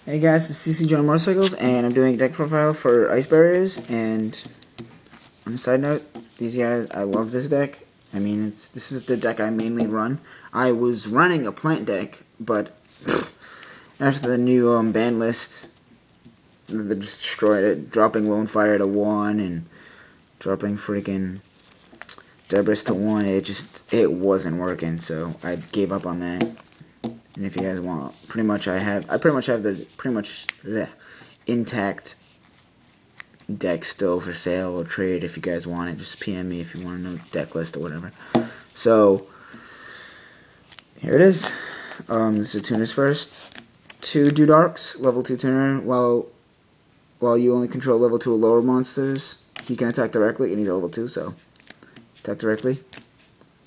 Hey guys, it's CC John Motorcycles, and I'm doing a deck profile for Ice Barriers. And on a side note, these guys, I love this deck. I mean, this is the deck I mainly run. I was running a plant deck, but after the new ban list, they just destroyed it, dropping Lone Fire to 1 and dropping freaking Debris to 1. It wasn't working, so I gave up on that. And if you guys want, I pretty much have the intact deck still for sale or trade. If you guys want it, just PM me if you want to know deck list or whatever. So here it is. This is tuners first. 2 Dudarks, level 2 tuner. While you only control level 2 or lower monsters, he can attack directly, and he's level 2, so attack directly.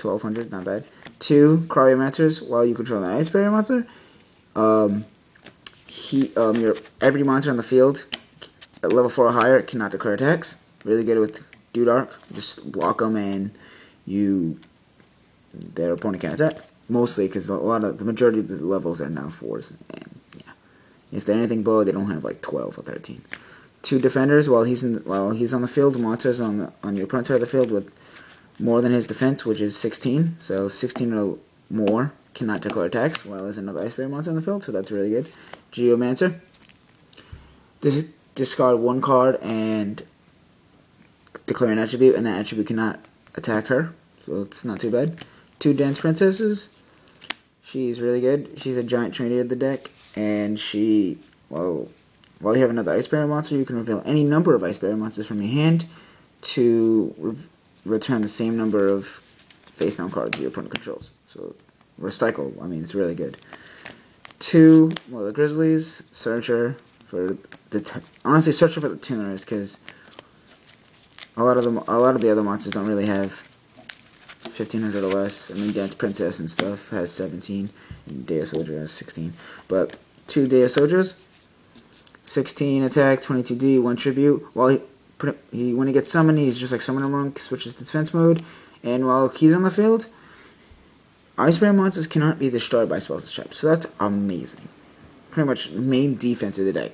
1200, not bad. 2 Cryomancers, while you control an Ice Barrier monster. Every monster on the field at level 4 or higher cannot declare attacks. Really good with Dudark. Just block them and their opponent can attack. Mostly because the majority of the levels are now 4s. And yeah, if they're anything below, they don't have like 12 or 13. 2 Defenders, while he's on the field, monsters on your opponent's side of the field with more than his defense, which is 16. So 16 or more cannot declare attacks, while there's another Ice Barrier monster on the field, so that's really good. Geomancer. Discard 1 card and declare an attribute, and that attribute cannot attack her, so it's not too bad. 2 Dance Princesses. She's really good. She's a giant trinity of the deck, and while you have another Ice Barrier monster, you can reveal any number of Ice Barrier monsters from your hand to return the same number of face-down cards your opponent controls. So, recycle, I mean, it's really good. 2, the Grizzlies, Searcher, honestly, Searcher for the tuners, because a lot of the other monsters don't really have 1500 or less. I mean, Dance Princess and stuff has 17, and Deo Soldier has 16. But 2 Deo Soldiers, 16 attack, 22D, 1 tribute. While when he gets summoned, he's just like Summoner Monk, switches to defense mode, and while he's on the field, Ice Barrier monsters cannot be destroyed by spells and traps, so that's amazing. Pretty much main defense of the deck.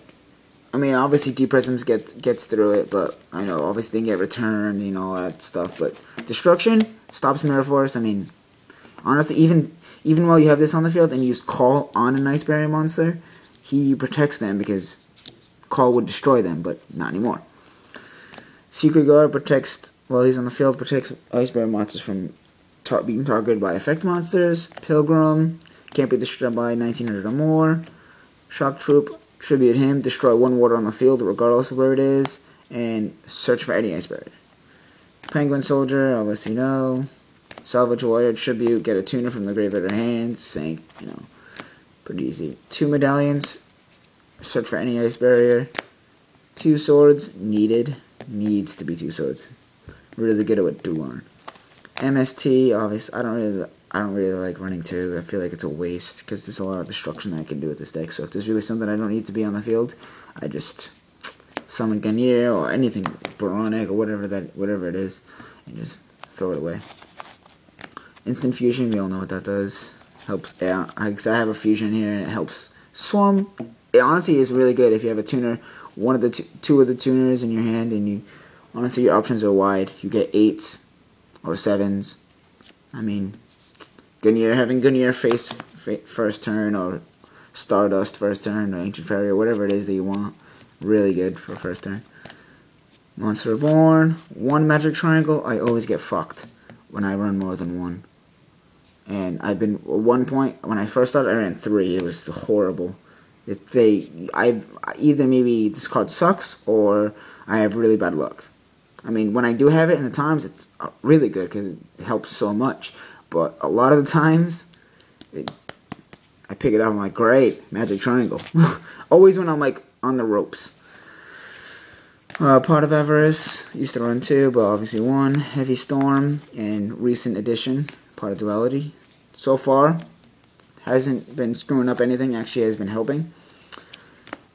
I mean, obviously Deep Prisms gets through it, but I know obviously they get returned and all that stuff, but Destruction stops Mirror Force. I mean, honestly, even while you have this on the field and you use Call on an Ice Barrier monster, he protects them because Call would destroy them, but not anymore. Secret Guard protects, while he's on the field, protects Ice Barrier monsters from being targeted by effect monsters. Pilgrim can't be destroyed by 1900 or more. Shock Troop, tribute him, destroy 1 water on the field regardless of where it is, and search for any Ice Barrier. Penguin Soldier, obviously no. Salvage Warrior, tribute, get a tuner from the graveyard or hand, sink, pretty easy. 2 Medallions, search for any Ice Barrier. 2 Swords, needs to be 2 swords. Really good at Duarn. MST, obviously, I don't really like running 2. I feel like it's a waste because there's a lot of destruction that I can do with this deck. So if there's really something I don't need to be on the field, I just summon Garnier or anything, Boronic or whatever it is, and just throw it away. Instant Fusion, we all know what that does. Helps. Yeah, I have a fusion here and it helps Swarm. It honestly is really good if you have a tuner, two of the tuners in your hand, and honestly your options are wide. You get 8s or 7s. I mean, having Garnier face first turn, or Stardust first turn, or Ancient Fairy, or whatever it is that you want, really good for first turn. Monster Reborn, 1 Magic Triangle. I always get fucked when I run more than 1. And I've been, at one point, when I first started, I ran 3. It was horrible. Either maybe this card sucks, or I have really bad luck. I mean, when I do have it in the times, it's really good because it helps so much. But a lot of the times, I pick it up, I'm like, great, Magic Triangle. Always when I'm like on the ropes. Pot of Avarice, used to run 2, but obviously 1. Heavy Storm, and recent addition, Pot of Duality. So far, hasn't been screwing up anything, actually has been helping.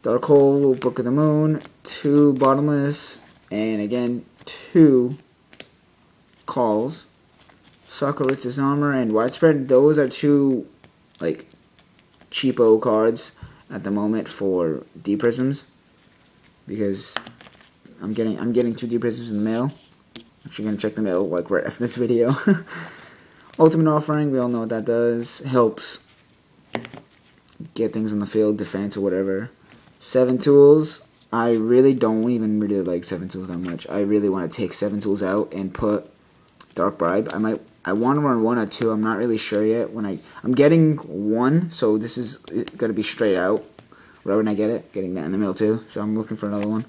Dark Hole, Book of the Moon, 2 Bottomless, and again, 2 Calls. Sakuritz's Armor and Widespread, those are 2 like cheapo cards, at the moment for D Prisms, because I'm getting 2 D Prisms in the mail. Actually gonna check the mail like right after this video. Ultimate Offering, we all know what that does. Helps get things on the field, defense or whatever. 7 Tools. I really don't even really like 7 Tools that much. I really want to take 7 Tools out and put Dark Bribe. I want to run 1 or 2. I'm not really sure yet. I'm getting 1, so this is gonna be straight out. Right when I get it, getting that in the mail too. So I'm looking for another one.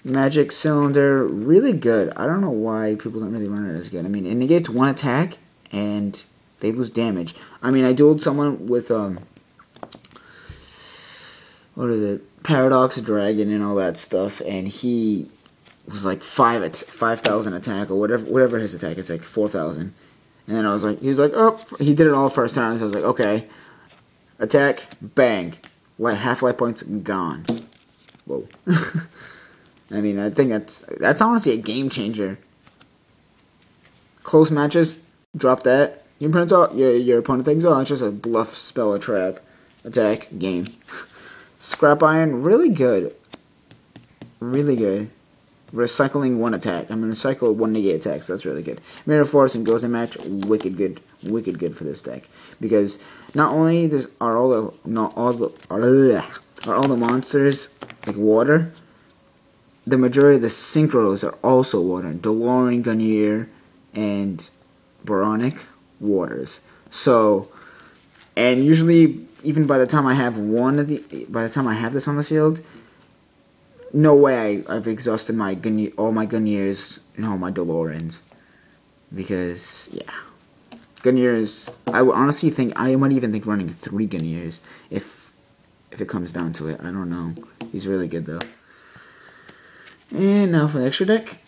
Magic Cylinder, really good. I don't know why people don't really run it as good. I mean, it negates 1 attack and they lose damage. I mean, I dueled someone with what is it? Paradox Dragon and all that stuff, and he was like 5,000 attack or whatever his attack is, like 4,000. And then he was like, oh, he did it all first time. So I was like, okay, attack, bang, like half life points gone. Whoa. I mean, I think that's honestly a game changer. Close matches, drop that. Your opponent thinks, oh, it's just a bluff spell or trap. Attack, game. Scrap Iron, really good. Really good. Recycling 1 attack. I'm going to recycle 1 negate attack, so that's really good. Mirror Force and Ghost Match, wicked good for this deck. Because not only are all the monsters like water, the majority of the synchros are also water. DeLorean, Gungnir, and Boronic, waters. So, and usually, even by the time I have this on the field, no way I've exhausted all my Gungnir's and all my DeLoreans. Because, yeah. Gungnir's, I might even think running 3 Gungnir's if it comes down to it. I don't know. He's really good though. And now for the extra deck.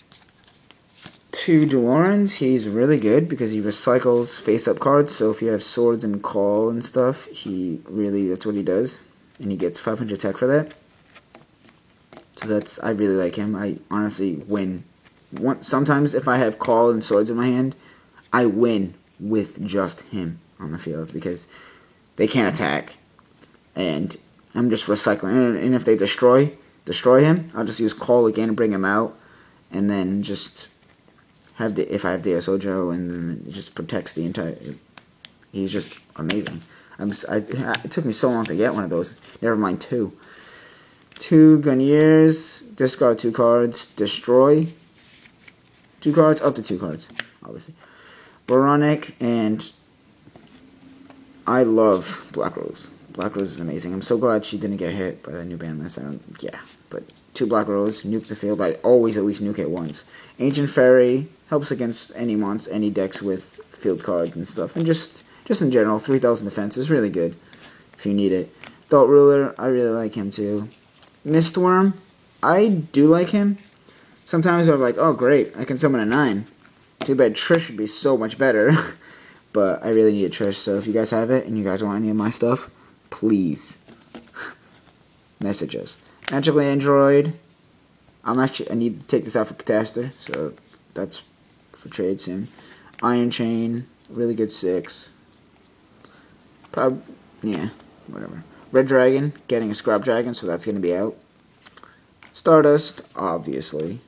2 DeLoreans. He's really good because he recycles face-up cards. So if you have swords and call and stuff, that's what he does. And he gets 500 attack for that. So I really like him. I honestly win. Sometimes if I have call and swords in my hand, I win with just him on the field because they can't attack. And I'm just recycling. And if they destroy him, I'll just use call again and bring him out. And then just if I have Deus Ojo, and then it just protects the entire. He's just amazing. It took me so long to get one of those. Never mind 2. 2 Gungnir's, discard 2 cards, destroy 2 cards, up to 2 cards, obviously. Boronic, and I love Black Rose. Black Rose is amazing. I'm so glad she didn't get hit by that new ban list. But 2 Black Rose, nuke the field. I always at least nuke it once. Ancient Fairy helps against any decks with field cards and stuff. And just in general, 3,000 defense is really good if you need it. Thought Ruler, I really like him too. Mistworm, I do like him. Sometimes I'm like, oh great, I can summon a 9. Too bad Trish would be so much better. But I really need a Trish, so if you guys have it and you guys want any of my stuff, please message us. Magical Android, I need to take this out for Catastor, so that's for trade soon. Iron Chain, really good 6. Yeah, whatever. Red Dragon, getting a Scrap Dragon, so that's going to be out. Stardust, obviously.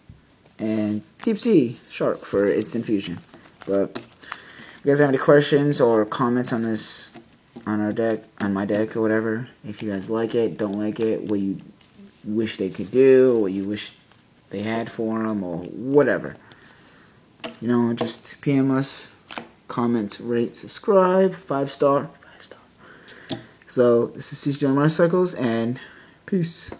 And Deep Sea Shark for instant fusion. But if you guys have any questions or comments on this, on my deck or whatever, if you guys like it, don't like it, what you wish they could do, what you wish they had for them, or whatever. You know, just PM us, comment, rate, subscribe, 5-star. So, this is CJ Motorcycles, and peace.